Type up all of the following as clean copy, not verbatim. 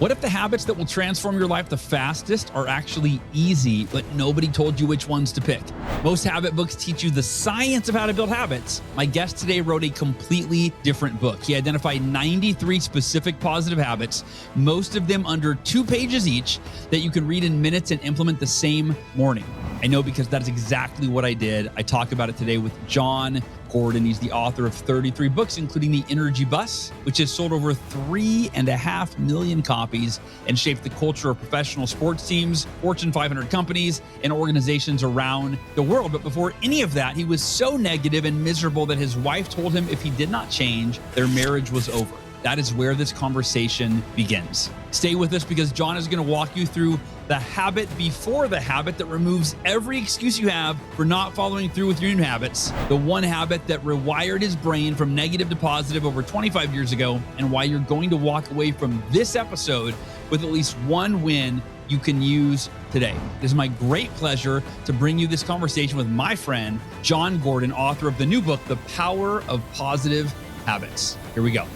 What if the habits that will transform your life the fastest are actually easy, but nobody told you which ones to pick? Most habit books teach you the science of how to build habits. My guest today wrote a completely different book. He identified 93 specific positive habits, most of them under 2 pages each, that you can read in minutes and implement the same morning. I know because that is exactly what I did. I talk about it today with Jon Gordon. He's the author of 33 books, including The Energy Bus, which has sold over 3.5 million copies and shaped the culture of professional sports teams, Fortune 500 companies, and organizations around the world. But before any of that, he was so negative and miserable that his wife told him if he did not change, their marriage was over. That is where this conversation begins. Stay with us because Jon is going to walk you through the habit before the habit that removes every excuse you have for not following through with your new habits, the one habit that rewired his brain from negative to positive over 25 years ago, and why you're going to walk away from this episode with at least one win you can use today. It is my great pleasure to bring you this conversation with my friend, Jon Gordon, author of the new book, The Power of Positive Habits. Here we go.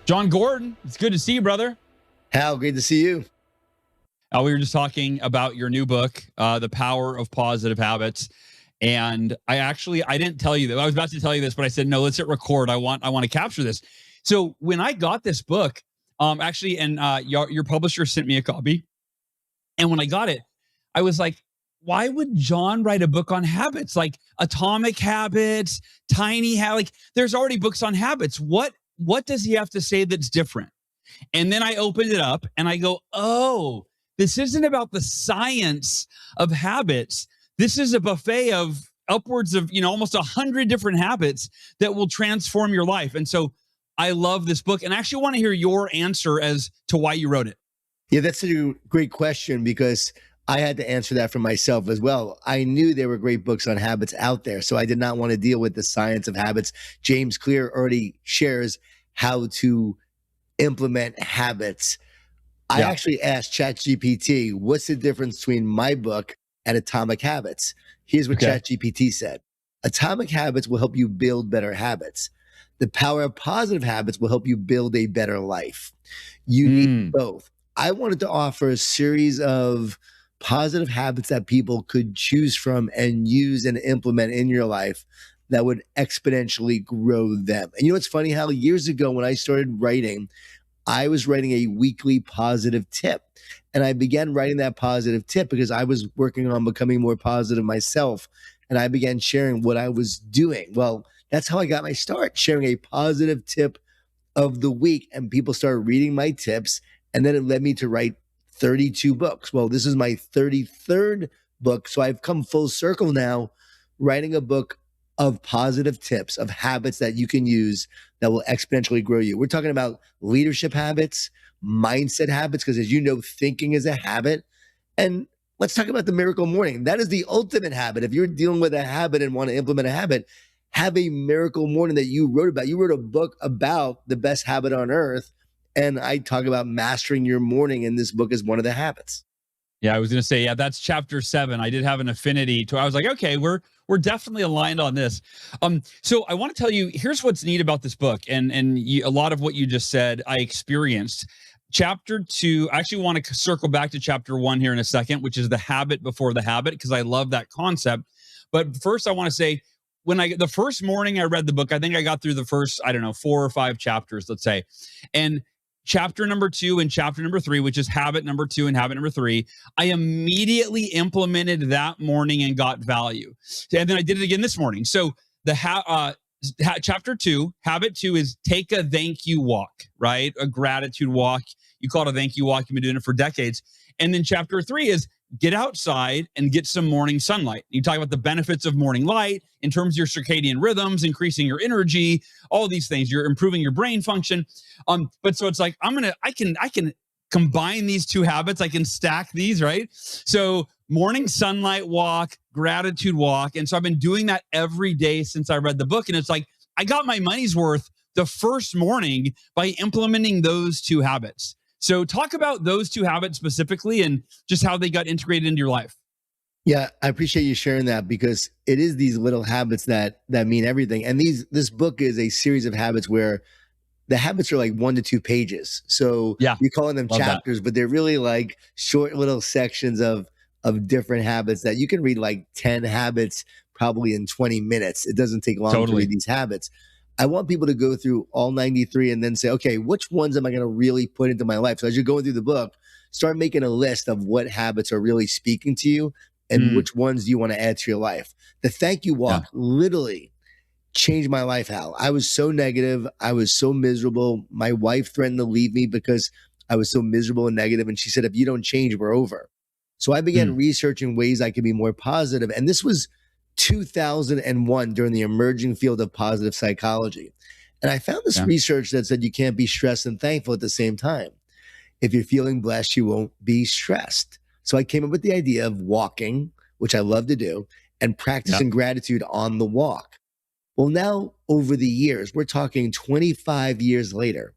Jon Gordon, it's good to see you, brother. Hal, great to see you. We were just talking about your new book, The Power of Positive Habits. And I didn't tell you that. I was about to tell you this, but I said, no, let's hit record. I want to capture this. So when I got this book, your publisher sent me a copy. And when I got it, I was like, why would Jon write a book on habits? Like Atomic Habits, Tiny Habits? Like, there's already books on habits. What does he have to say that's different? And then I opened it up and I go, oh, this isn't about the science of habits. This is a buffet of upwards of, almost 100 different habits that will transform your life. And so I love this book and I actually want to hear your answer as to why you wrote it. Yeah, that's a great question because I had to answer that for myself as well. I knew there were great books on habits out there, so I did not want to deal with the science of habits. James Clear already shares how to implement habits. I actually asked ChatGPT, what's the difference between my book and Atomic Habits? Here's what ChatGPT said. Atomic Habits will help you build better habits. The Power of Positive Habits will help you build a better life. You need both. I wanted to offer a series of positive habits that people could choose from and use and implement in your life that would exponentially grow them. And you know what's funny, Hal? Years ago when I started writing, I was writing a weekly positive tip. And I began writing that positive tip because I was working on becoming more positive myself. And I began sharing what I was doing. Well, that's how I got my start, sharing a positive tip of the week. And people started reading my tips. And then it led me to write 32 books. Well, this is my 33rd book. So I've come full circle now, writing a book of positive tips, of habits that you can use that will exponentially grow you. We're talking about leadership habits, mindset habits, because as you know, thinking is a habit. And let's talk about the miracle morning. That is the ultimate habit. If you're dealing with a habit and want to implement a habit, have a miracle morning that you wrote about. You wrote a book about the best habit on earth. And I talk about mastering your morning, and this book is one of the habits. Yeah, I was going to say, that's chapter 7. I did have an affinity to, I was like, okay, we're definitely aligned on this. So I want to tell you, here's what's neat about this book. And a lot of what you just said, I experienced. Chapter 2, I actually want to circle back to chapter 1 here in a second, which is the habit before the habit, because I love that concept. But first I want to say, the first morning I read the book, I think I got through the first, 4 or 5 chapters, let's say. And chapter number 2 and chapter number 3, which is habit number 2 and habit number 3, I immediately implemented that morning and got value. And then I did it again this morning. So the chapter 2, habit 2 is take a thank you walk, right? A gratitude walk. You call it a thank you walk. You've been doing it for decades. And then chapter 3 is get outside and get some morning sunlight. You talk about the benefits of morning light in terms of your circadian rhythms, increasing your energy, all these things. You're improving your brain function. But so it's like, I can combine these 2 habits. I can stack these, right? So morning sunlight walk, gratitude walk. And so I've been doing that every day since I read the book. And it's like, I got my money's worth the first morning by implementing those 2 habits. So talk about those 2 habits specifically and just how they got integrated into your life. Yeah, I appreciate you sharing that because it is these little habits that mean everything. And this book is a series of habits where the habits are like 1 to 2 pages. So Yeah. you're calling them Love that. chapters, but they're really like short little sections of different habits that you can read like 10 habits probably in 20 minutes. It doesn't take long to Totally. read these habits. I want people to go through all 93 and then say, okay, which ones am I going to really put into my life? So as you're going through the book, start making a list of what habits are really speaking to you and which ones do you want to add to your life. The thank you walk literally changed my life, Hal. I was so negative. I was so miserable. My wife threatened to leave me because I was so miserable and negative. And she said, if you don't change, we're over. So I began researching ways I could be more positive. And this was 2001 during the emerging field of positive psychology. And I found this research that said you can't be stressed and thankful at the same time. If you're feeling blessed, you won't be stressed. So I came up with the idea of walking, which I love to do, and practicing gratitude on the walk. Well, now over the years, we're talking 25 years later,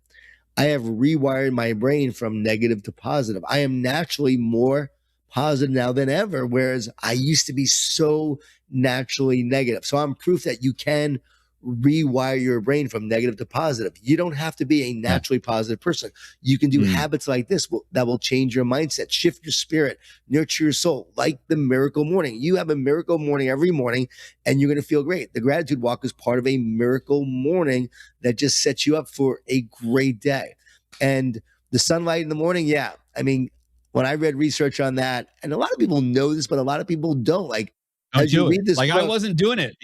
I have rewired my brain from negative to positive. I am naturally more positive now than ever, whereas I used to be so naturally negative. So I'm proof that you can rewire your brain from negative to positive. You don't have to be a naturally positive person. You can do habits like this that will change your mindset, shift your spirit, nurture your soul, like the miracle morning. You have a miracle morning every morning and you're going to feel great. The gratitude walk is part of a miracle morning that just sets you up for a great day. And the sunlight in the morning, I mean, when I read research on that, and a lot of people know this, but a lot of people don't. Like, as you read this book, I wasn't doing it.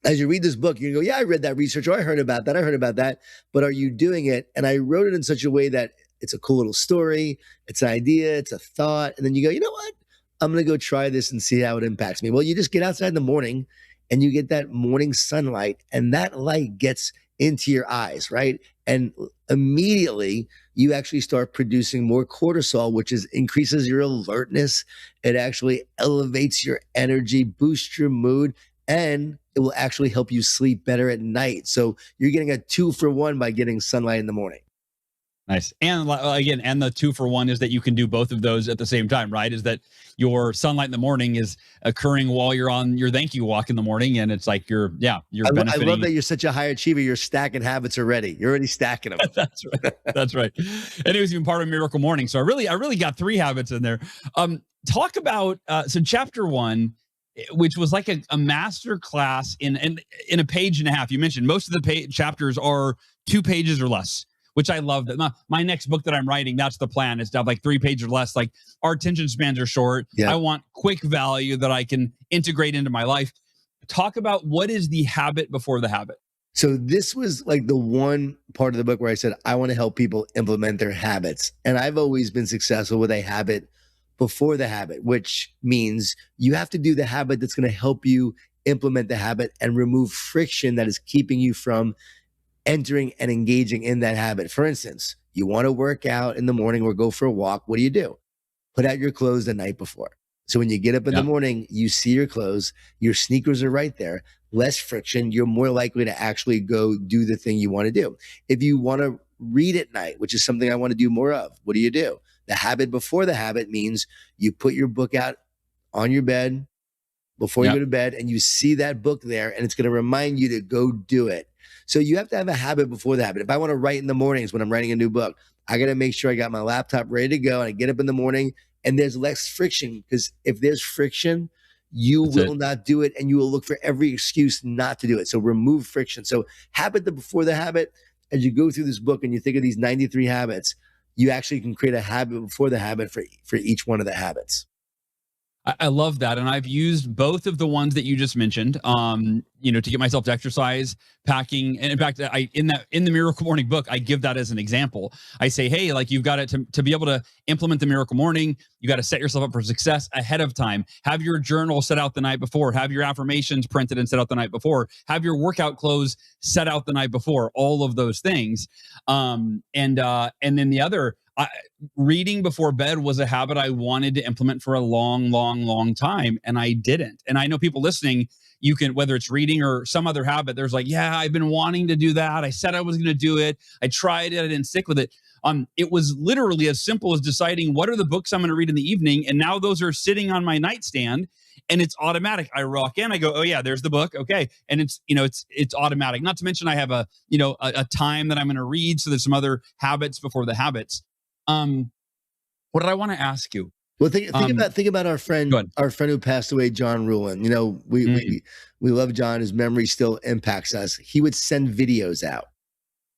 As you read this book, you go, I read that research, or I heard about that. But are you doing it? And I wrote it in such a way that it's a cool little story, it's an idea, it's a thought. And then you go, you know what? I'm going to go try this and see how it impacts me. Well, you just get outside in the morning and you get that morning sunlight, and that light gets into your eyes, right? And immediately you actually start producing more cortisol, which increases your alertness. It actually elevates your energy, boosts your mood, and it will actually help you sleep better at night. So you're getting a 2-for-1 by getting sunlight in the morning. Nice. And again, and the 2-for-1 is that you can do both of those at the same time, right? Is that your sunlight in the morning is occurring while you're on your thank you walk in the morning. And it's like you're benefiting. I love that you're such a high achiever. You're stacking habits already. You're already stacking them. That's right. That's right. And it was even part of Miracle Morning. So I really got 3 habits in there. Talk about, so chapter 1, which was like a master class in a page and a half. You mentioned most of the chapters are 2 pages or less, which I love. That my next book that I'm writing, that's the plan, is to have like 3 pages or less. Like, our attention spans are short. I want quick value that I can integrate into my life. Talk about what is the habit before the habit. So this was like the one part of the book where I said, I want to help people implement their habits. And I've always been successful with a habit before the habit, which means you have to do the habit that's going to help you implement the habit and remove friction that is keeping you from entering and engaging in that habit. For instance, you want to work out in the morning or go for a walk. What do? Put out your clothes the night before. So when you get up in the morning, you see your clothes, your sneakers are right there, less friction. You're more likely to actually go do the thing you want to do. If you want to read at night, which is something I want to do more of, what do? The habit before the habit means you put your book out on your bed before you go to bed, and you see that book there, and it's going to remind you to go do it. So you have to have a habit before the habit. If I want to write in the mornings when I'm writing a new book, I got to make sure I got my laptop ready to go, and I get up in the morning and there's less friction, because if there's friction, you will not do it, and you will look for every excuse not to do it. So remove friction. So habit before the habit. As you go through this book and you think of these 93 habits, you actually can create a habit before the habit for each one of the habits. I love that. And I've used both of the ones that you just mentioned, to get myself to exercise, packing. And in fact, in the Miracle Morning book, I give that as an example. I say, hey, like, you've got to be able to implement the Miracle Morning. You got to set yourself up for success ahead of time. Have your journal set out the night before. Have your affirmations printed and set out the night before. Have your workout clothes set out the night before. All of those things. And then the other, reading before bed was a habit I wanted to implement for a long time, and I didn't. And I know people listening, you can, whether it's reading or some other habit, there's like, I've been wanting to do that. I said I was going to do it. I tried it. I didn't stick with it. It was literally as simple as deciding what are the books I'm going to read in the evening. And now those are sitting on my nightstand. and it's automatic. I walk in, I go, oh yeah, there's the book. Okay. And it's automatic. Not to mention I have a time that I'm going to read. So there's some other habits before the habits. What did I want to ask you? Well, think about our friend who passed away, John Rulin. You know, we love John. His memory still impacts us. He would send videos out,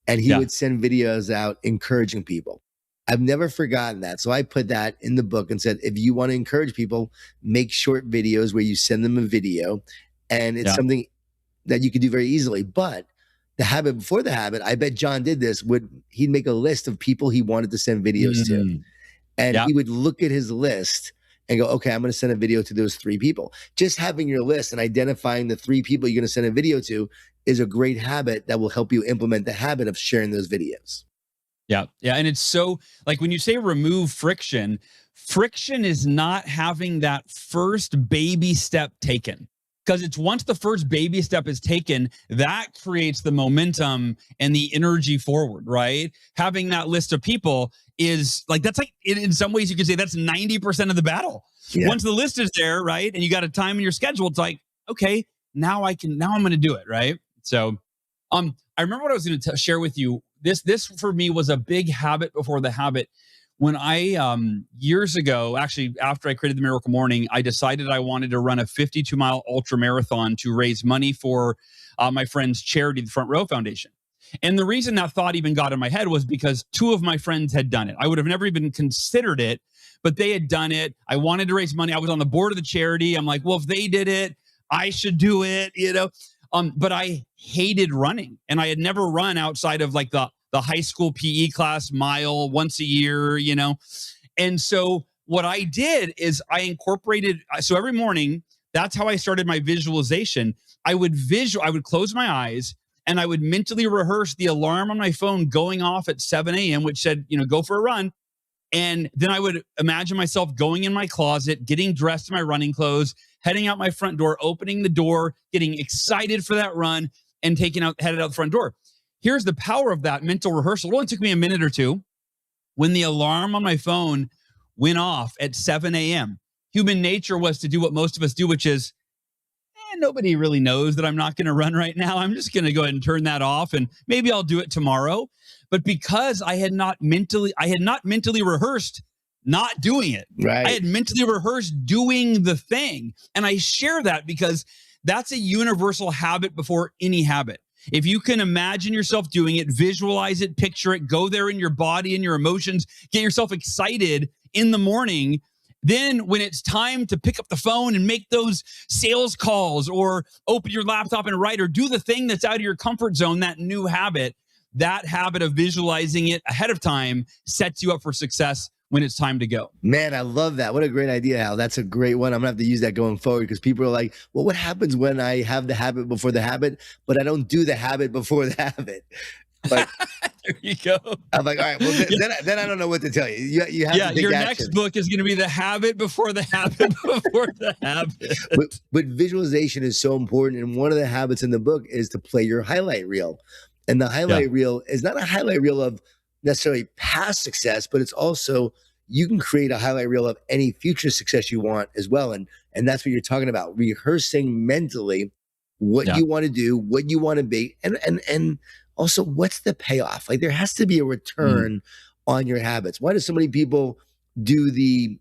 and he would send videos out encouraging people. I've never forgotten that. So I put that in the book and said, if you want to encourage people, make short videos where you send them a video, and it's something that you can do very easily. But the habit before the habit, I bet John did this. He'd make a list of people he wanted to send videos to. And he would look at his list and go, okay, I'm going to send a video to those 3 people. Just having your list and identifying the 3 people you're going to send a video to is a great habit that will help you implement the habit of sharing those videos. Yeah. Yeah. And it's so, like, when you say remove friction, friction is not having that first baby step taken. Because it's once the first baby step is taken, that creates the momentum and the energy forward, right? Having that list of people is like, that's like, in some ways you could say that's 90% of the battle. Yeah. Once the list is there, right? And you got a time in your schedule, it's like, okay, now I'm going to do it, right? So I remember what I was going to share with you. This for me was a big habit before the habit. When I, years ago, actually, after I created the Miracle Morning, I decided I wanted to run a 52-mile ultra marathon to raise money for my friend's charity, the Front Row Foundation. And the reason that thought even got in my head was because 2 of my friends had done it. I would have never even considered it, but they had done it. I wanted to raise money. I was on the board of the charity. I'm like, well, if they did it, I should do it, you know? But I hated running, and I had never run outside of like the high school PE class mile once a year, you know? And so what I did is I incorporated, so every morning, that's how I started my visualization. I would close my eyes and I would mentally rehearse the alarm on my phone going off at 7 a.m., which said, go for a run. And then I would imagine myself going in my closet, getting dressed in my running clothes, heading out my front door, opening the door, getting excited for that run, and headed out the front door. Here's the power of that mental rehearsal. It only took me a minute or two. When the alarm on my phone went off at 7 a.m., human nature was to do what most of us do, which is, nobody really knows that I'm not going to run right now. I'm just going to go ahead and turn that off, and maybe I'll do it tomorrow. But because I had not mentally rehearsed not doing it. Right. I had mentally rehearsed doing the thing. And I share that because that's a universal habit before any habit. If you can imagine yourself doing it, visualize it, picture it, go there in your body and your emotions, get yourself excited in the morning, then when it's time to pick up the phone and make those sales calls or open your laptop and write or do the thing that's out of your comfort zone, that new habit, that habit of visualizing it ahead of time sets you up for success when it's time to go. Man, I love that. What a great idea, Hal. That's a great one. I'm going to have to use that going forward because people are like, well, what happens when I have the habit before the habit, but I don't do the habit before the habit? But there you go. I'm like, all right, well, then I don't know what to tell you. You have to take your action. Next book is going to be The Habit Before the Habit Before the Habit. But visualization is so important. And one of the habits in the book is to play your highlight reel. And the highlight reel is not a highlight reel of necessarily past success, but it's also you can create a highlight reel of any future success you want as well. And that's what you're talking about, rehearsing mentally what you want to do, what you want to be, and also what's the payoff. Like there has to be a return on your habits. Why do so many people do the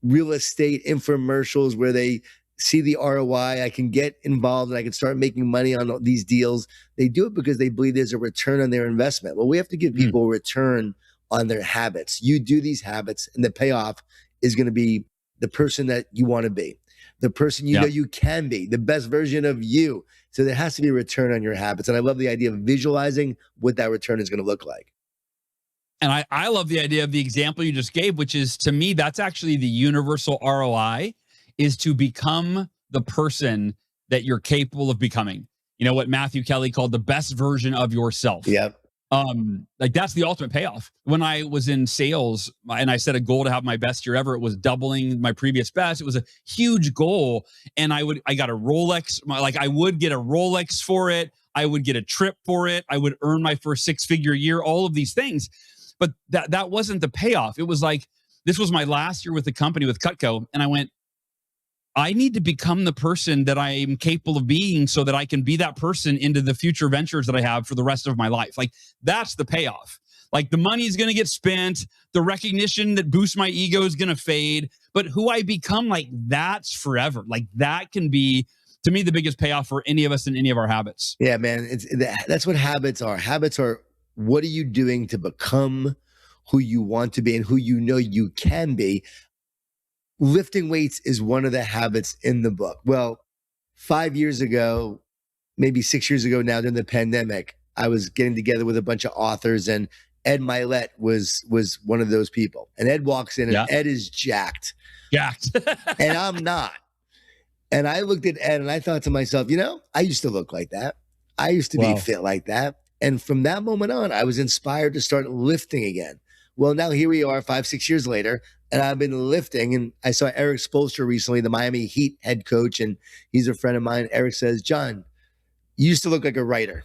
real estate infomercials where they see the ROI, I can get involved and I can start making money on these deals? They do it because they believe there's a return on their investment. Well, we have to give people a return on their habits. You do these habits and the payoff is going to be the person that you want to be, the person you know you can be, the best version of you. So there has to be a return on your habits. And I love the idea of visualizing what that return is going to look like. And I love the idea of the example you just gave, which is, to me, that's actually the universal ROI, is to become the person that you're capable of becoming. You know what Matthew Kelly called the best version of yourself. Yep. Like that's the ultimate payoff. When I was in sales and I set a goal to have my best year ever, it was doubling my previous best. It was a huge goal. And I got a Rolex, I would get a Rolex for it. I would get a trip for it. I would earn my first 6-figure year, all of these things. But that wasn't the payoff. It was like, this was my last year with the company with Cutco. And I went, I need to become the person that I am capable of being so that I can be that person into the future ventures that I have for the rest of my life. Like, that's the payoff. Like, the money is going to get spent. The recognition that boosts my ego is going to fade. But who I become, like, that's forever. Like, that can be, to me, the biggest payoff for any of us in any of our habits. Yeah, man. That's what habits are. Habits are, what are you doing to become who you want to be and who you know you can be? Lifting weights is one of the habits in the book. Well, 5 years ago, maybe 6 years ago now, during the pandemic, I was getting together with a bunch of authors, and Ed Milet was one of those people. And Ed walks in, and Ed is jacked. And I'm not. And I looked at Ed and I thought to myself, I used to look like that. I used to be fit like that. And from that moment on, I was inspired to start lifting again. Well, now here we are 5, 6 years later, and I've been lifting. And I saw Eric Spoelstra recently, the Miami Heat head coach, and he's a friend of mine. Eric says, Jon, you used to look like a writer.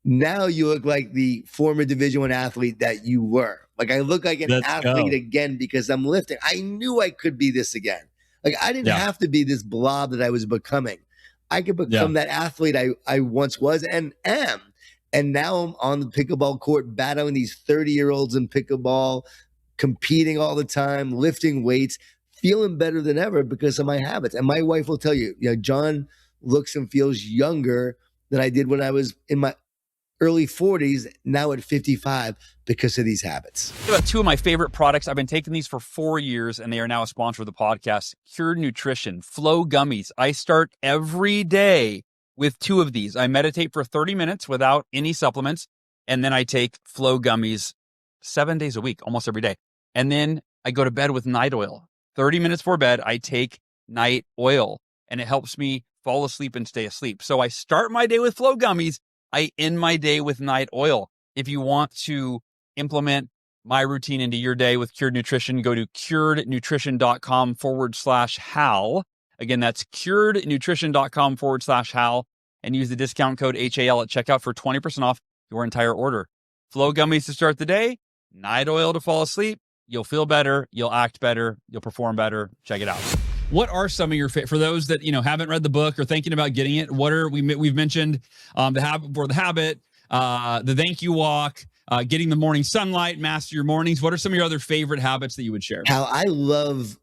Now you look like the former Division I athlete that you were. Like, I look like an athlete again because I'm lifting. I knew I could be this again. Like, I didn't have to be this blob that I was becoming. I could become that athlete I once was and am. And now I'm on the pickleball court battling these 30-year-olds in pickleball, competing all the time, lifting weights, feeling better than ever because of my habits. And my wife will tell you, Jon looks and feels younger than I did when I was in my early 40s, now at 55, because of these habits. About two of my favorite products. I've been taking these for 4 years, and they are now a sponsor of the podcast. Cured Nutrition, Flow Gummies. I start every day with 2 of these. I meditate for 30 minutes without any supplements, and then I take Flow Gummies 7 days a week, almost every day. And then I go to bed with night oil. 30 minutes before bed, I take night oil, and it helps me fall asleep and stay asleep. So I start my day with Flow Gummies. I end my day with night oil. If you want to implement my routine into your day with Cured Nutrition, go to curednutrition.com/Hal. Again, that's curednutrition.com/Hal, and use the discount code HAL at checkout for 20% off your entire order. Flow Gummies to start the day, night oil to fall asleep. You'll feel better. You'll act better. You'll perform better. Check it out. What are some of your for those that haven't read the book or thinking about getting it? What are we've mentioned the habit, the thank you walk, getting the morning sunlight, master your mornings. What are some of your other favorite habits that you would share? Hal, I love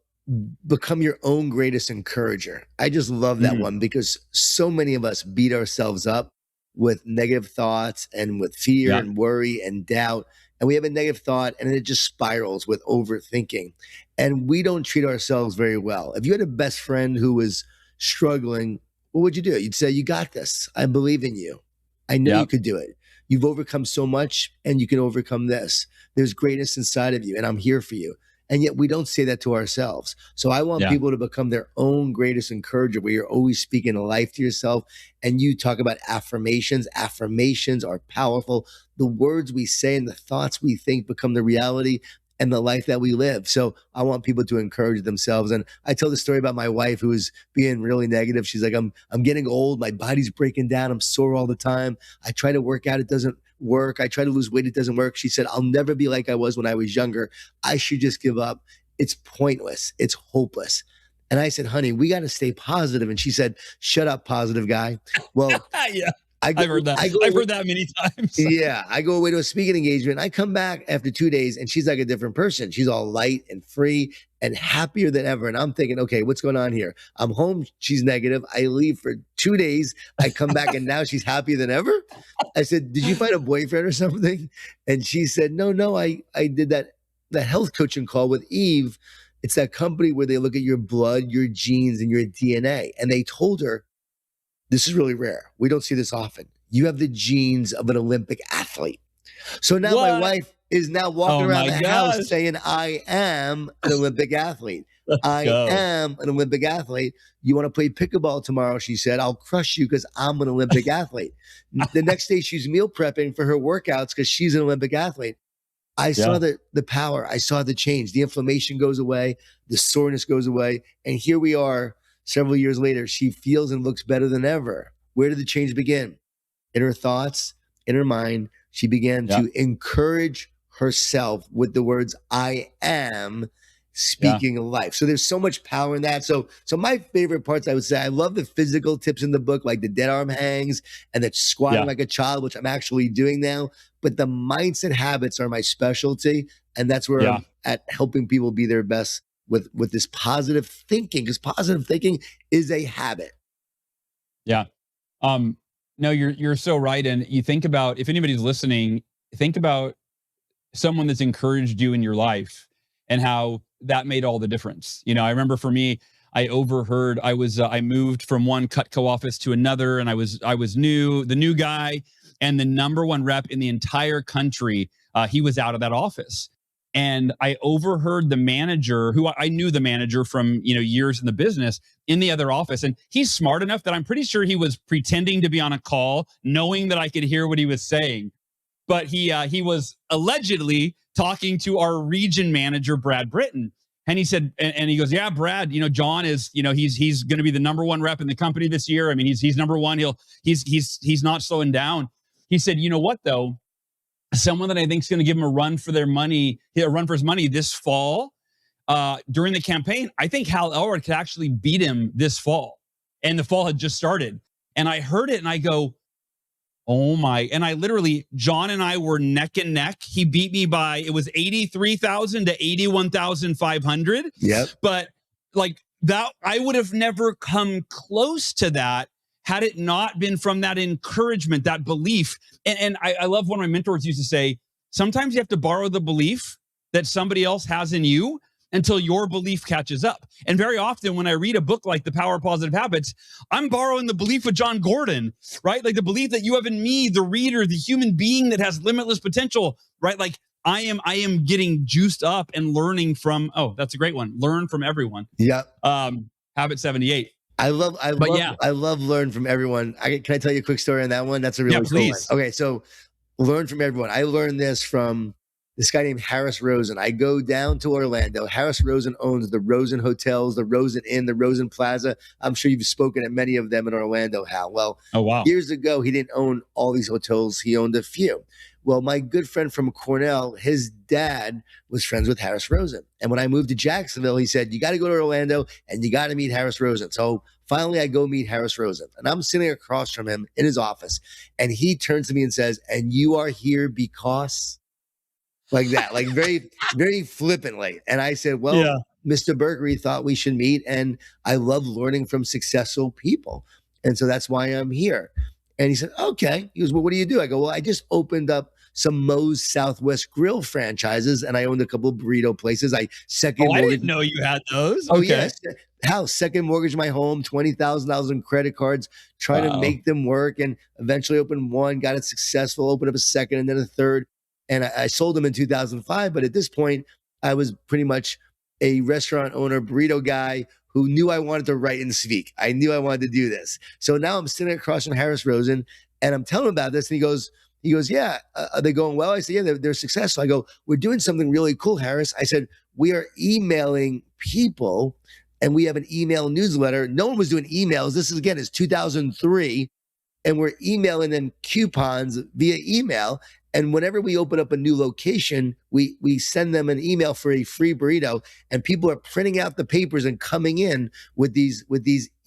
become your own greatest encourager. I just love that one because so many of us beat ourselves up with negative thoughts and with fear and worry and doubt. And we have a negative thought and it just spirals with overthinking. And we don't treat ourselves very well. If you had a best friend who was struggling, what would you do? You'd say, you got this. I believe in you. I know you could do it. You've overcome so much and you can overcome this. There's greatness inside of you and I'm here for you. And yet we don't say that to ourselves. So I want people to become their own greatest encourager, where you're always speaking life to yourself. And you talk about affirmations. Affirmations are powerful. The words we say and the thoughts we think become the reality and the life that we live. So I want people to encourage themselves. And I tell the story about my wife who was being really negative. She's like, I'm getting old. My body's breaking down. I'm sore all the time. I try to work out. It doesn't work. I try to lose weight. It doesn't work. She said, I'll never be like I was when I was younger. I should just give up. It's pointless. It's hopeless. And I said, honey, we got to stay positive. And she said, shut up, positive guy. Well, I've heard that. I've heard that many times. I go away to a speaking engagement. I come back after 2 days and she's like a different person. She's all light and free and happier than ever. And I'm thinking, okay, what's going on here? I'm home. She's negative. I leave for 2 days. I come back and now she's happier than ever. I said, did you find a boyfriend or something? And she said, no, I did that health coaching call with Eve. It's that company where they look at your blood, your genes, and your DNA. And they told her, this is really rare. We don't see this often. You have the genes of an Olympic athlete. So now my wife is now walking around the house saying, I am an Olympic athlete. I am an Olympic athlete. You want to play pickleball tomorrow? She said, I'll crush you because I'm an Olympic athlete. The next day she's meal prepping for her workouts because she's an Olympic athlete. I saw the power. I saw the change. The inflammation goes away. The soreness goes away. And here we are. Several years later, she feels and looks better than ever. Where did the change begin? In her thoughts, in her mind. She began to encourage herself with the words, I am. Yeah. speaking life. So there's so much power in that. So my favorite parts, I would say, I love the physical tips in the book, like the dead arm hangs and the squatting Yeah. like a child, which I'm actually doing now. But the mindset habits are my specialty, and that's where Yeah. I'm at, helping people be their best with this positive thinking, because positive thinking is a habit. Yeah. No, you're so right. And you think about, if anybody's listening, think about someone that's encouraged you in your life and how that made all the difference. I remember for me, I overheard, I moved from one Cutco office to another, and I was the new guy, and the number one rep in the entire country. He was out of that office. And I overheard the manager, who I knew the manager from years in the business, in the other office, and he's smart enough that I'm pretty sure he was pretending to be on a call, knowing that I could hear what he was saying. But he was allegedly talking to our region manager, Brad Britton. And he said, and he goes, yeah, Brad, Jon is, he's going to be the number one rep in the company this year. I mean, he's number one. He's not slowing down. He said, you know what though? Someone that I think is going to give him a run for their money, a run for his money this fall, during the campaign. I think Hal Elrod could actually beat him this fall. And the fall had just started. And I heard it and I go, oh my. And I literally, Jon and I were neck and neck. He beat me by, it was 83,000 to 81,500. Yep. But like that, I would have never come close to that had it not been from that encouragement, that belief. And I love, one of my mentors used to say, sometimes you have to borrow the belief that somebody else has in you until your belief catches up. And very often when I read a book like The Power of Positive Habits, I'm borrowing the belief of Jon Gordon, right? Like the belief that you have in me, the reader, the human being that has limitless potential, right? Like I am getting juiced up and learning from, oh, that's a great one. Learn from everyone. Yeah. Habit 78. I love learn from everyone. Can I tell you a quick story on that one? That's a really cool one. Okay, so learn from everyone. I learned this from this guy named Harris Rosen. I go down to Orlando. Harris Rosen owns the Rosen Hotels, the Rosen Inn, the Rosen Plaza. I'm sure you've spoken at many of them in Orlando, Hal. Well, oh wow. Years ago, he didn't own all these hotels. He owned a few. Well, my good friend from Cornell, his dad was friends with Harris Rosen. And when I moved to Jacksonville, he said, you got to go to Orlando and you got to meet Harris Rosen. So finally, I go meet Harris Rosen. And I'm sitting across from him in his office. And he turns to me and says, and you are here because... like that, like very, very flippantly. And I said, well, yeah. Mr. Bergery thought we should meet. And I love learning from successful people. And so that's why I'm here. And he said, okay. He goes, well, what do you do? I go, well, I just opened up some Moe's Southwest Grill franchises, and I owned a couple of burrito places. I didn't know you had those. Oh, okay. Yes. How second mortgage my home, $20,000 in credit cards, trying to make them work, and eventually opened one, got it successful, opened up a second and then a third. And I sold them in 2005. But at this point, I was pretty much a restaurant owner, burrito guy who knew I wanted to write and speak. I knew I wanted to do this. So now I'm sitting across from Harris Rosen, and I'm telling him about this. And he goes, yeah, are they going well? I said, yeah, they're successful. I go, we're doing something really cool, Harris. I said, we are emailing people, and we have an email newsletter. No one was doing emails. This is 2003. And we're emailing them coupons via email. And whenever we open up a new location, we send them an email for a free burrito, and people are printing out the papers and coming in with these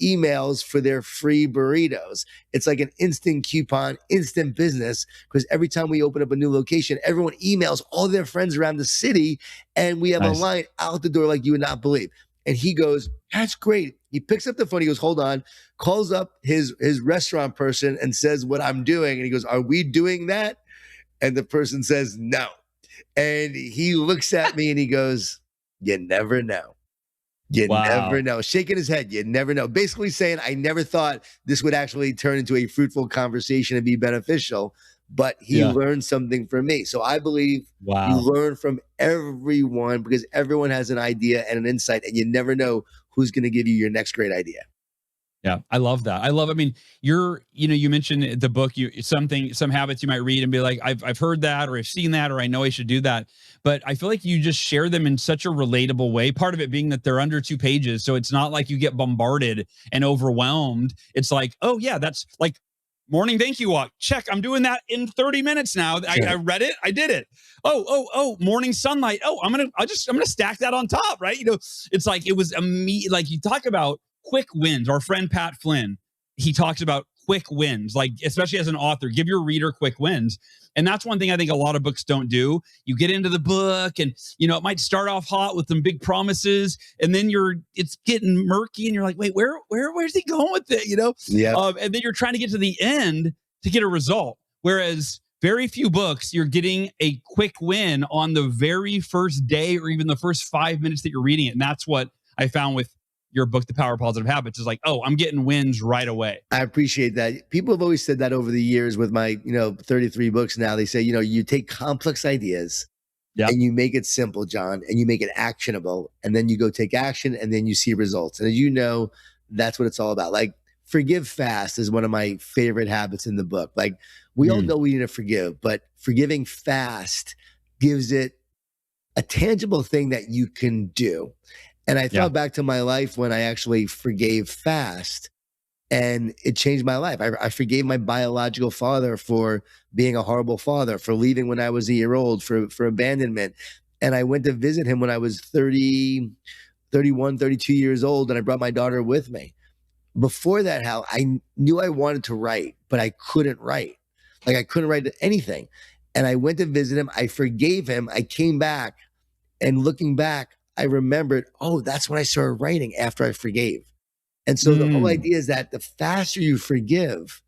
emails for their free burritos. It's like an instant coupon, instant business, because every time we open up a new location, everyone emails all their friends around the city, and we have a line out the door like you would not believe. And he goes, that's great. He picks up the phone. He goes, hold on, calls up his restaurant person and says what I'm doing. And he goes, are we doing that? And the person says, no. And he looks at me and he goes, you never know. You never know. Shaking his head. You never know. Basically saying, I never thought this would actually turn into a fruitful conversation and be beneficial, but he learned something from me. So I believe you learn from everyone, because everyone has an idea and an insight, and you never know who's going to give you your next great idea. Yeah, I love that. I mean, you mentioned the book, some habits you might read and be like, I've heard that, or I've seen that, or I know I should do that. But I feel like you just share them in such a relatable way. Part of it being that they're under 2 pages. So it's not like you get bombarded and overwhelmed. It's like, oh yeah, that's like, Morning thank you walk. Check. I'm doing that in 30 minutes now. I read it. I did it. Oh, morning sunlight. Oh, I'm gonna stack that on top, right? It's like it was like you talk about quick wins. Our friend Pat Flynn, he talks about quick wins, like especially as an author, give your reader quick wins. And that's one thing I think a lot of books don't do. You get into the book and it might start off hot with some big promises, and then it's getting murky and you're like, wait, where's he going with it? Yeah. And then you're trying to get to the end to get a result. Whereas very few books, you're getting a quick win on the very first day or even the first 5 minutes that you're reading it. And that's what I found with your book, The Power of Positive Habits, is like, oh, I'm getting wins right away. I appreciate that. People have always said that over the years with my, 33 books now. They say, you take complex ideas and you make it simple, Jon, and you make it actionable. And then you go take action and then you see results. And as you know, that's what it's all about. Like, forgive fast is one of my favorite habits in the book. Like, we all know we need to forgive, but forgiving fast gives it a tangible thing that you can do. And I thought back to my life when I actually forgave fast, and it changed my life. I forgave my biological father for being a horrible father, for leaving when I was a year old, for abandonment. And I went to visit him when I was 30, 31, 32 years old, and I brought my daughter with me. Before that, Hal, I knew I wanted to write, but I couldn't write. Like, I couldn't write anything. And I went to visit him. I forgave him. I came back, and looking back, I remembered, oh, that's when I started writing, after I forgave. And so the whole idea is that the faster you forgive,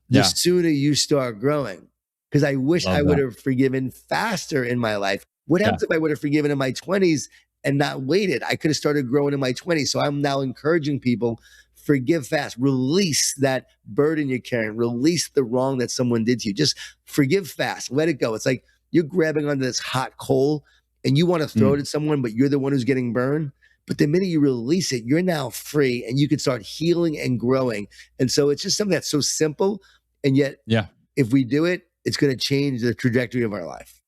the sooner you start growing. Because I wish I would have forgiven faster in my life. What happens if I would have forgiven in my 20s and not waited? I could have started growing in my 20s. So I'm now encouraging people, forgive fast, release that burden you're carrying, release the wrong that someone did to you. Just forgive fast, let it go. It's like you're grabbing onto this hot coal and you want to throw it at someone, but you're the one who's getting burned. But the minute you release it, you're now free and you can start healing and growing. And so it's just something that's so simple. And yet, if we do it, it's going to change the trajectory of our life.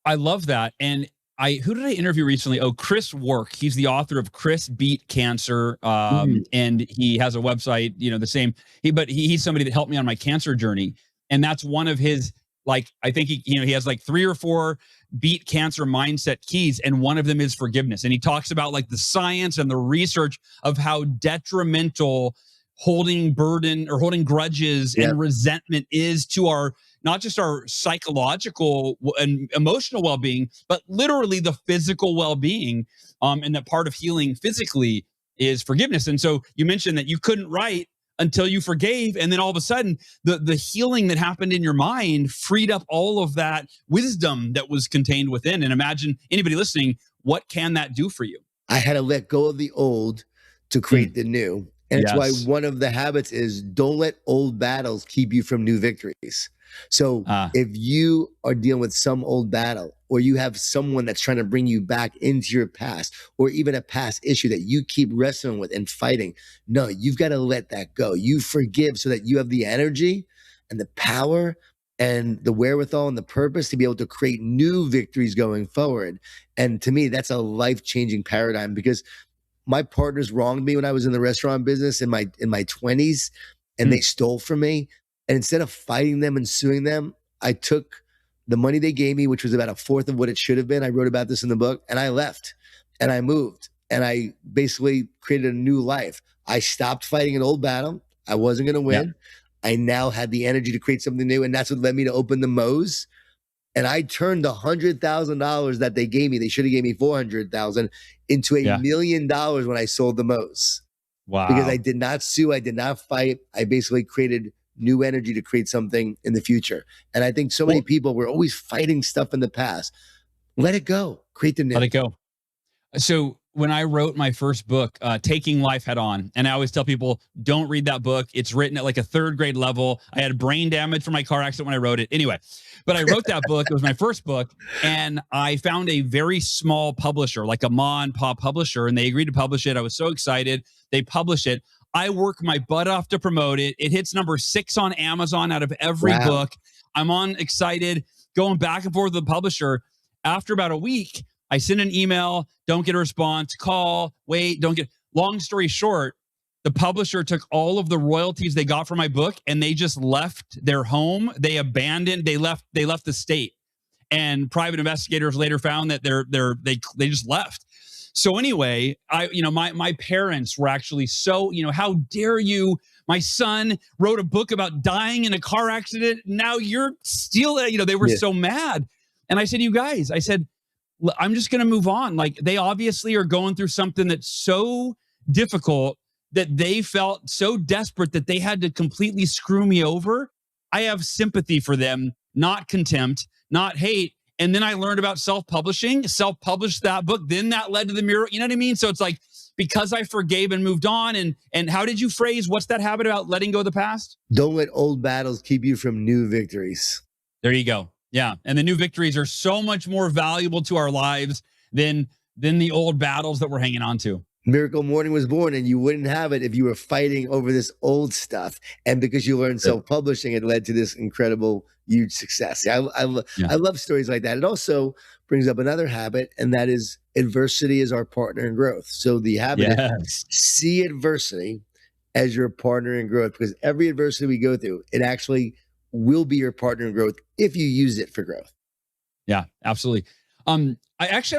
I love that. And who did I interview recently? Oh, Chris Work. He's the author of Chris Beat Cancer. And he has a website, the same. He's somebody that helped me on my cancer journey. And that's one of his, like, I think he has like 3 or 4 beat cancer mindset keys. And one of them is forgiveness. And he talks about like the science and the research of how detrimental holding burden or holding grudges and resentment is to our, not just our psychological and emotional well-being, but literally the physical well-being. And that part of healing physically is forgiveness. And so you mentioned that you couldn't write until you forgave. And then all of a sudden, the healing that happened in your mind freed up all of that wisdom that was contained within. And imagine anybody listening, what can that do for you? I had to let go of the old to create the new. And it's why one of the habits is don't let old battles keep you from new victories. So if you are dealing with some old battle, or you have someone that's trying to bring you back into your past, or even a past issue that you keep wrestling with and fighting, no, you've got to let that go. You forgive so that you have the energy and the power and the wherewithal and the purpose to be able to create new victories going forward. And to me, that's a life-changing paradigm, because my partners wronged me when I was in the restaurant business in my 20s, and they stole from me. And instead of fighting them and suing them, I took the money they gave me, which was about 1/4 of what it should have been. I wrote about this in the book, and I left and I moved, and I basically created a new life. I stopped fighting an old battle. I wasn't going to win. I now had the energy to create something new. And that's what led me to open the Moe's. And I turned the $100,000 that they gave me, they should have gave me 400,000, into $1 million when I sold the Moe's. Wow. Because I did not sue. I did not fight. I basically created new energy to create something in the future. And I think so many people were always fighting stuff in the past. Let it go. Create the new. Let it go. So when I wrote my first book, Taking Life Head On, and I always tell people, don't read that book. It's written at like a 3rd grade level. I had brain damage from my car accident when I wrote it. Anyway, but I wrote that book. It was my first book. And I found a very small publisher, like a ma and pop publisher, and they agreed to publish it. I was so excited. They published it. I work my butt off to promote it. It hits number 6 on Amazon out of every book. I'm on excited, going back and forth with the publisher. After about a week, I send an email, don't get a response, call, wait, don't get. Long story short, the publisher took all of the royalties they got from my book and they just left their home. They abandoned, they left the state. And private investigators later found that they just left. So anyway, my parents were actually so, how dare you? My son wrote a book about dying in a car accident. Now you're still, they were so mad. And I said, you guys, I said, I'm just going to move on. Like, they obviously are going through something that's so difficult that they felt so desperate that they had to completely screw me over. I have sympathy for them, not contempt, not hate. And then I learned about self-publishing, self-published that book. Then that led to the mural. You know what I mean? So it's like, because I forgave and moved on. And how did you phrase, what's that habit about letting go of the past? Don't let old battles keep you from new victories. There you go. Yeah. And the new victories are so much more valuable to our lives than the old battles that we're hanging on to. Miracle Morning was born, and you wouldn't have it if you were fighting over this old stuff. And because you learned self-publishing, it led to this incredible, huge success. I love stories like that. It also brings up another habit, and that is adversity is our partner in growth. So the habit is see adversity as your partner in growth, because every adversity we go through, it actually will be your partner in growth if you use it for growth. Yeah, absolutely. I'm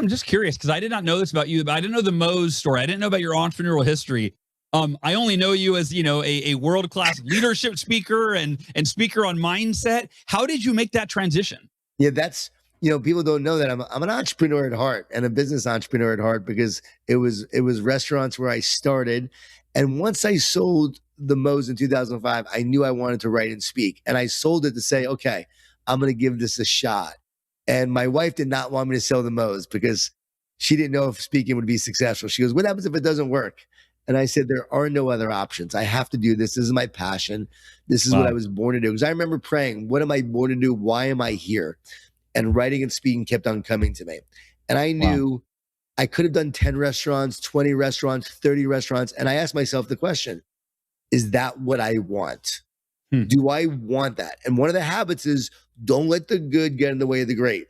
just curious because I did not know this about you, but I didn't know the Moe's story. I didn't know about your entrepreneurial history. I only know you as, a world-class leadership speaker and speaker on mindset. How did you make that transition? Yeah, that's, people don't know that I'm an entrepreneur at heart and a business entrepreneur at heart, because it was restaurants where I started. And once I sold the Moe's in 2005, I knew I wanted to write and speak. And I sold it to say, okay, I'm going to give this a shot. And my wife did not want me to sell the Moe's because she didn't know if speaking would be successful. She goes, what happens if it doesn't work? And I said, there are no other options. I have to do this. This is my passion. This is what I was born to do. Because I remember praying, what am I born to do? Why am I here? And writing and speaking kept on coming to me. And I knew I could have done 10 restaurants, 20 restaurants, 30 restaurants. And I asked myself the question, is that what I want? Do I want that? And one of the habits is don't let the good get in the way of the great.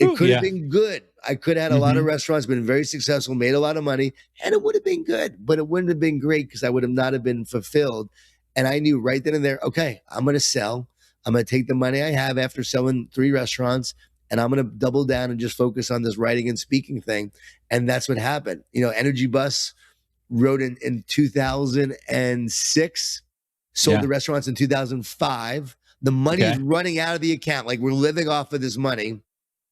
It could have been good. I could have had a lot of restaurants, been very successful, made a lot of money, and it would have been good, but it wouldn't have been great because I would have not have been fulfilled. And I knew right then and there, okay, I'm going to sell. I'm going to take the money I have after selling 3 restaurants, and I'm going to double down and just focus on this writing and speaking thing. And that's what happened. Energy Bus wrote in 2006. Sold the restaurants in 2005. The money's running out of the account. Like, we're living off of this money.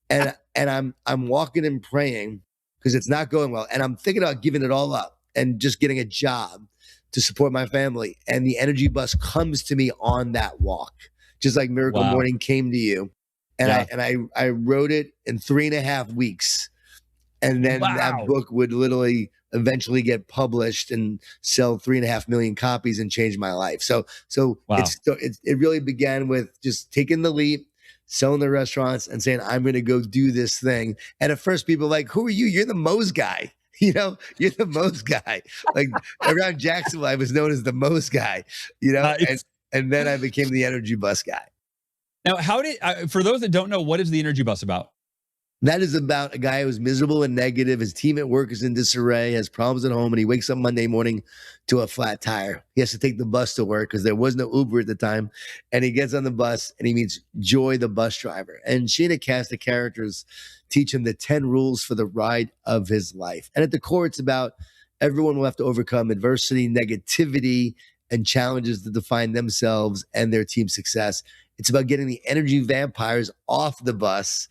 And I'm walking and praying because it's not going well. And I'm thinking about giving it all up and just getting a job to support my family. And the Energy Bus comes to me on that walk, just like Miracle Morning came to you. And I wrote it in 3.5 weeks. And then that book would literally eventually get published and sell 3.5 million copies and change my life. So it really began with just taking the leap, selling the restaurants and saying, I'm going to go do this thing. And at first people were like, who are you? You're the Moe's guy. You're the Moe's guy. Like, around Jacksonville, I was known as the Moe's guy, and then I became the Energy Bus guy. Now, for those that don't know, what is the Energy Bus about? That is about a guy who's miserable and negative. His team at work is in disarray, has problems at home, and he wakes up Monday morning to a flat tire. He has to take the bus to work because there was no Uber at the time. And he gets on the bus and he meets Joy, the bus driver. And she and a cast of characters teach him the 10 rules for the ride of his life. And at the core, it's about everyone will have to overcome adversity, negativity, and challenges to define themselves and their team's success. It's about getting the energy vampires off the bus,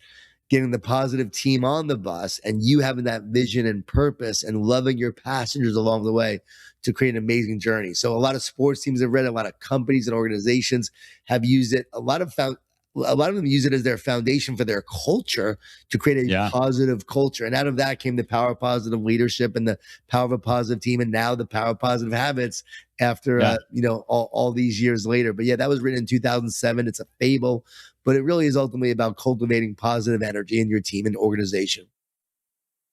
getting the positive team on the bus, and you having that vision and purpose and loving your passengers along the way to create an amazing journey. So a lot of sports teams have read it, a lot of companies and organizations have used it. A lot of them use it as their foundation for their culture to create a positive culture. And out of that came the power of positive leadership and the power of a positive team, and now the power of positive habits after all these years later. But that was written in 2007. It's a fable, but it really is ultimately about cultivating positive energy in your team and organization.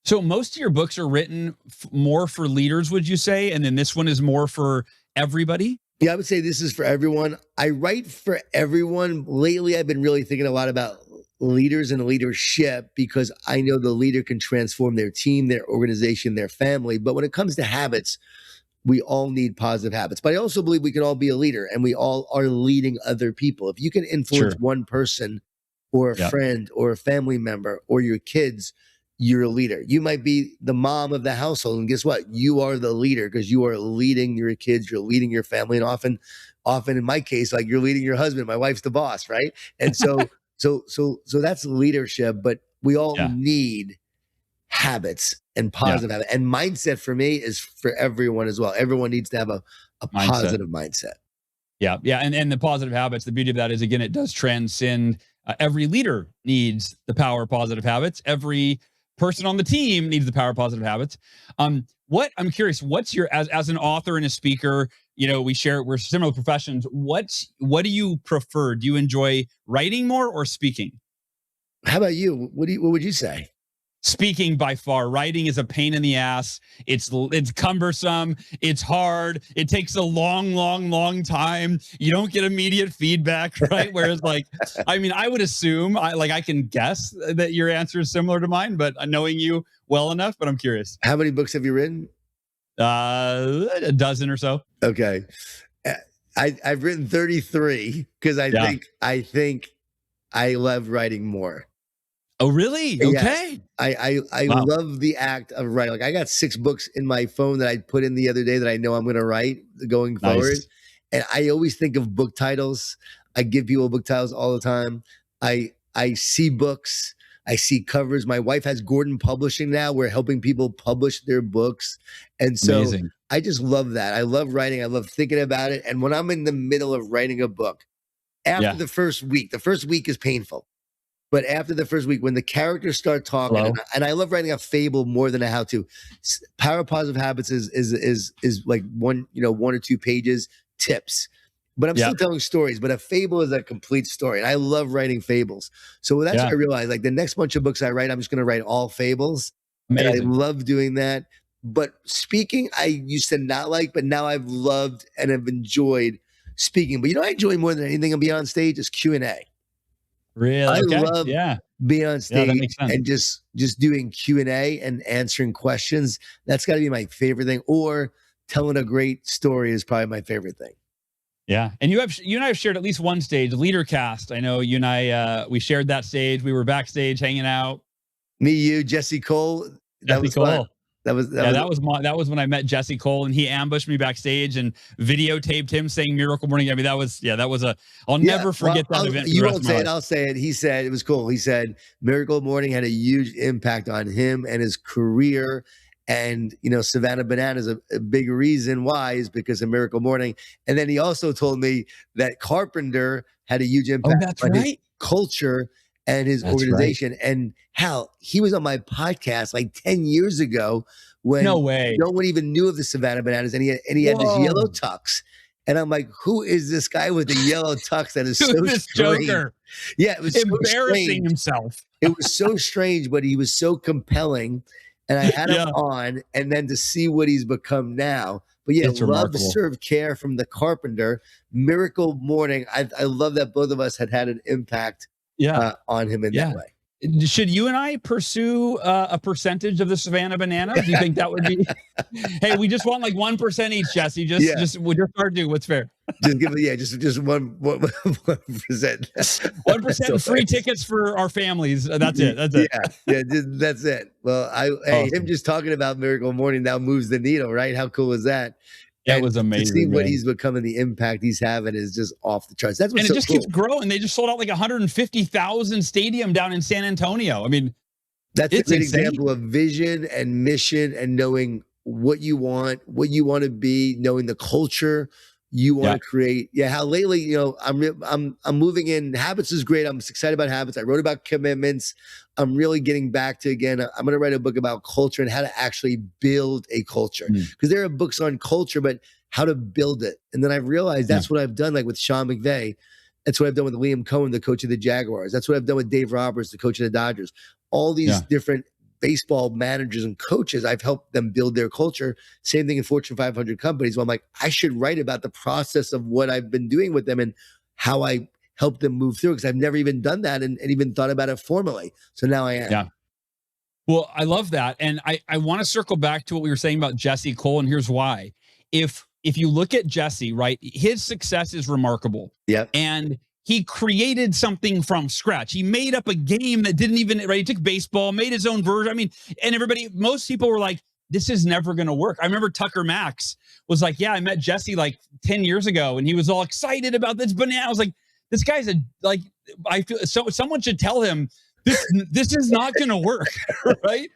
So most of your books are written more for leaders, would you say? And then this one is more for everybody? Yeah, I would say this is for everyone. I write for everyone. Lately, I've been really thinking a lot about leaders and leadership because I know the leader can transform their team, their organization, their family. But when it comes to habits, we all need positive habits. But I also believe we can all be a leader, and we all are leading other people. If you can influence Sure. one person or a Yeah. friend or a family member or your kids, you're a leader. You might be the mom of the household, and guess what? You are the leader because you are leading your kids, you're leading your family, and often in my case, like you're leading your husband. My wife's the boss, right? And so that's leadership. But we all Yeah. need habits and Yeah. positive habits. And mindset for me is for everyone as well. Everyone needs to have a Mindset. positive mindset. Yeah. Yeah. And the positive habits, the beauty of that is, again, it does transcend. Every leader needs the power of positive habits. Every person on the team needs the power of positive habits. What I'm curious, what's your, as an author and a speaker, we're similar professions. What do you prefer? Do you enjoy writing more or speaking? How about you? What would you say? Speaking by far. Writing is a pain in the ass. It's cumbersome. It's hard. It takes a long time. You don't get immediate feedback, right? Whereas, I would assume, I can guess that your answer is similar to mine, but knowing you well enough, but I'm curious. How many books have you written? A dozen or so. Okay. I've written 33 because I think I love writing more. Oh, really? Okay. Yes. I Wow. love the act of writing. Like I got 6 books in my phone that I put in the other day that I know I'm going to write going forward. Nice. And I always think of book titles. I give people book titles all the time. I see books. I see covers. My wife has Gordon Publishing now. We're helping people publish their books. And so Amazing. I just love that. I love writing. I love thinking about it. And when I'm in the middle of writing a book, after the first week is painful. But after the first week, when the characters start talking, and I love writing a fable more than a how-to. Power of Positive Habits is like one or 2 pages tips. But I'm still telling stories. But a fable is a complete story, and I love writing fables. So that's what I realized. Like the next bunch of books I write, I'm just going to write all fables. Amazing. And I love doing that. But speaking, I used to not like, but now I've loved and have enjoyed speaking. But I enjoy more than anything on Beyond Stage is Q&A. Really? I Okay. love being on stage and just doing Q&A and answering questions. That's got to be my favorite thing. Or telling a great story is probably my favorite thing. Yeah. And you and I have shared at least one stage, LeaderCast. I know you and I, we shared that stage. We were backstage hanging out. Me, you, Jesse Cole. That was Cole. fun. That was when I met Jesse Cole, and he ambushed me backstage and videotaped him saying "Miracle Morning." I mean, I'll never forget that event. You won't say it. I'll say it. He said it was cool. He said Miracle Morning had a huge impact on him and his career. And Savannah Banana is a big reason why is because of Miracle Morning. And then he also told me that Carpenter had a huge impact on his culture and his organization. Right. And Hal, he was on my podcast like 10 years ago when no one even knew of the Savannah Bananas, and he had this yellow tux. And I'm like, who is this guy with the yellow tux that is so strange? Joker? Yeah, it was embarrassing himself. It was so strange, but he was so compelling. And I had him on, and then to see what he's become now. But love, serve, care from the Carpenter. Miracle Morning. I love that both of us had an impact on him in that way. Should you and I pursue a percentage of the Savannah Bananas? Do you think that would be? Hey, we just want like 1% each, Jesse. Just our due. What's fair? Just give it, just 1%. 1% free tickets for our families. That's it. That's it. That's it. Well, him just talking about Miracle Morning now moves the needle, right? How cool is that? That was amazing. To see what he's becoming, the impact he's having is just off the charts. That's what's and it just keeps growing. They just sold out like 150,000 stadium down in San Antonio. I mean, that's a good example of vision and mission and knowing what you want to be, knowing the culture you want to create. Yeah, how lately, I'm moving in. Habits is great. I'm excited about habits. I wrote about commitments. I'm really getting back to, again, I'm going to write a book about culture and how to actually build a culture. Because there are books on culture, but how to build it. And then I realized that's what I've done, like with Sean McVay. That's what I've done with Liam Cohen, the coach of the Jaguars. That's what I've done with Dave Roberts, the coach of the Dodgers. All these different baseball managers and coaches, I've helped them build their culture. Same thing in Fortune 500 companies. Where I'm like, I should write about the process of what I've been doing with them and how I help them move through, because I've never even done that and even thought about it formally. So now I am. Yeah. Well, I love that. And I want to circle back to what we were saying about Jesse Cole, and here's why. if you look at Jesse, right, his success is remarkable. Yep. And he created something from scratch. He made up a game that didn't even, right? He took baseball, made his own version. I mean, and most people were like, this is never going to work. I remember Tucker Max was like, yeah, I met Jesse like 10 years ago and he was all excited about this banana. I was like, this guy's I feel so someone should tell him this is not going to work. Right.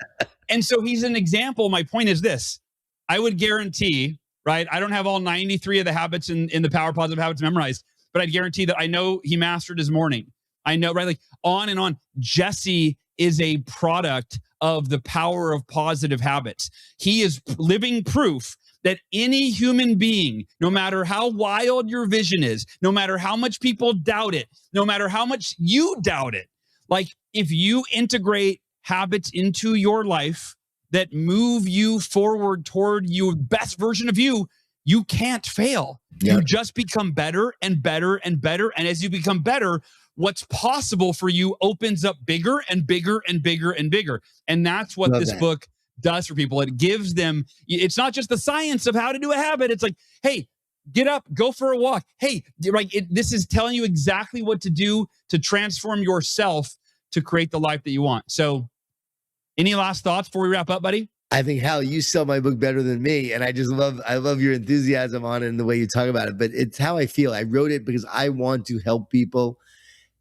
And so he's an example. My point is this: I would guarantee, right? I don't have all 93 of the habits in the Power of Positive Habits memorized, but I'd guarantee that I know he mastered his morning. I know, right? Like on and on. Jesse is a product of the power of positive habits. He is living proof that any human being, no matter how wild your vision is, no matter how much people doubt it, no matter how much you doubt it, like if you integrate habits into your life that move you forward toward your best version of you, you can't fail. Yep. You just become better and better and better. And as you become better, what's possible for you opens up bigger and bigger and bigger and bigger. And that's what this book does for people. It gives them, it's not just the science of how to do a habit. It's like, hey, get up, go for a walk. Hey, right, this is telling you exactly what to do to transform yourself to create the life that you want. So any last thoughts before we wrap up, buddy? I think, Hal, you sell my book better than me. And I love your enthusiasm on it and the way you talk about it. But it's how I feel. I wrote it because I want to help people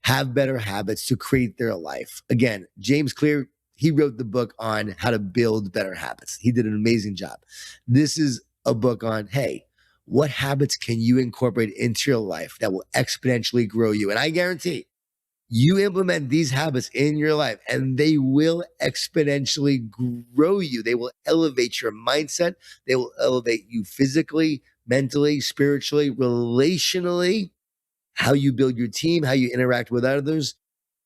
have better habits to create their life. Again, James Clear, he wrote the book on how to build better habits. He did an amazing job. This is a book on, hey, what habits can you incorporate into your life that will exponentially grow you? And I guarantee you implement these habits in your life and they will exponentially grow you. They will elevate your mindset. They will elevate you physically, mentally, spiritually, relationally, how you build your team, how you interact with others.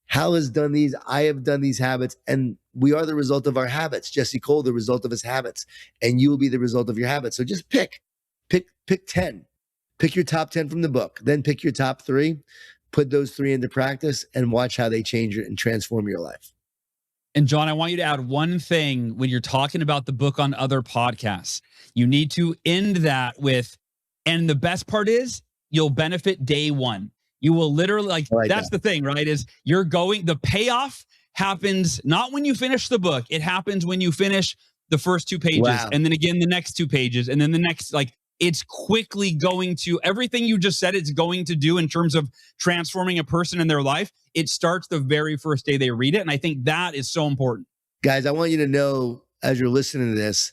Hal has done these. I have done these habits, and we are the result of our habits. Jesse Cole, the result of his habits, and you will be the result of your habits. So just pick 10. Pick your top 10 from the book, then pick your top 3. Put those 3 into practice and watch how they change it and transform your life. And Jon, I want you to add one thing when you're talking about the book on other podcasts. You need to end that with, and the best part is you'll benefit day one. You will literally that's the thing, right? Is the payoff happens not when you finish the book. It happens when you finish the first 2 pages. Wow. And then again, the next 2 pages. And then the next, it's quickly going to, everything you just said it's going to do in terms of transforming a person in their life. It starts the very first day they read it. And I think that is so important. Guys, I want you to know, as you're listening to this,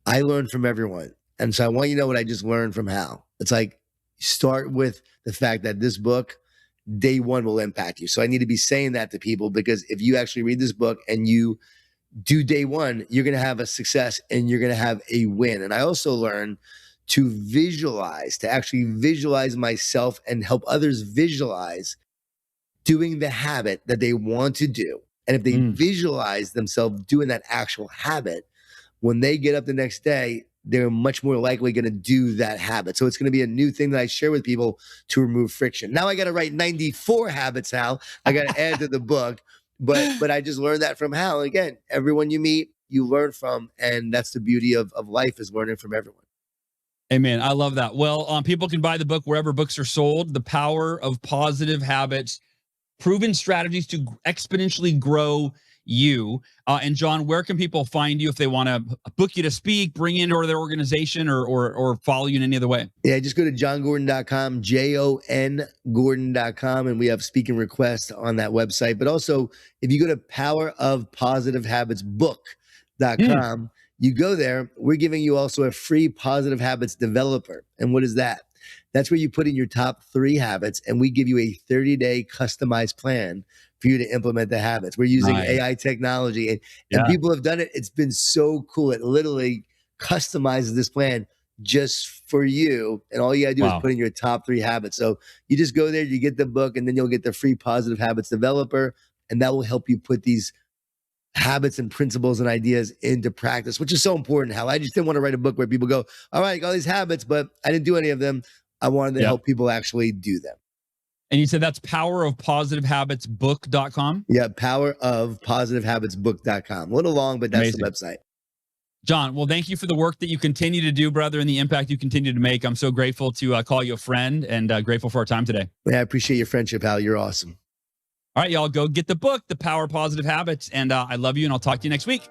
I learned from everyone. And so I want you to know what I just learned from Hal. It's like, start with the fact that this book, day one, will impact you. So I need to be saying that to people, because if you actually read this book and you do day one, you're going to have a success and you're going to have a win. And I also learned to actually visualize myself and help others visualize doing the habit that they want to do. And if they visualize themselves doing that actual habit, when they get up the next day, they're much more likely going to do that habit. So it's going to be a new thing that I share with people to remove friction. Now I got to write 94 habits, Hal. I got to add to the book. But I just learned that from Hal. Again, everyone you meet, you learn from. And that's the beauty of life, is learning from everyone. Amen. I love that. Well, people can buy the book wherever books are sold. The Power of Positive Habits, Proven Strategies to Exponentially Grow You. And Jon, where can people find you if they want to book you to speak, bring you into their organization, or follow you in any other way? Yeah, just go to jongordon.com, JON-Gordon.com, and we have speaking requests on that website. But also, if you go to powerofpositivehabitsbook.com, you go there, we're giving you also a free positive habits developer. And what is that? That's where you put in your top 3 habits, and we give you a 30-day customized plan for you to implement the habits. We're using AI technology, and people have done it. It's been so cool. It literally customizes this plan just for you. And all you gotta do is put in your top 3 habits. So you just go there, you get the book, and then you'll get the free positive habits developer. And that will help you put these habits and principles and ideas into practice, which is so important. Hal, I just didn't want to write a book where people go, all right, I got all these habits, but I didn't do any of them. I wanted to help people actually do them. And you said that's powerofpositivehabitsbook.com? Yeah, powerofpositivehabitsbook.com. A little long, but that's the website. John, well, thank you for the work that you continue to do, brother, and the impact you continue to make. I'm so grateful to call you a friend and grateful for our time today. Yeah, I appreciate your friendship, Hal. You're awesome. All right, y'all, go get the book, The Power of Positive Habits. And I love you, and I'll talk to you next week.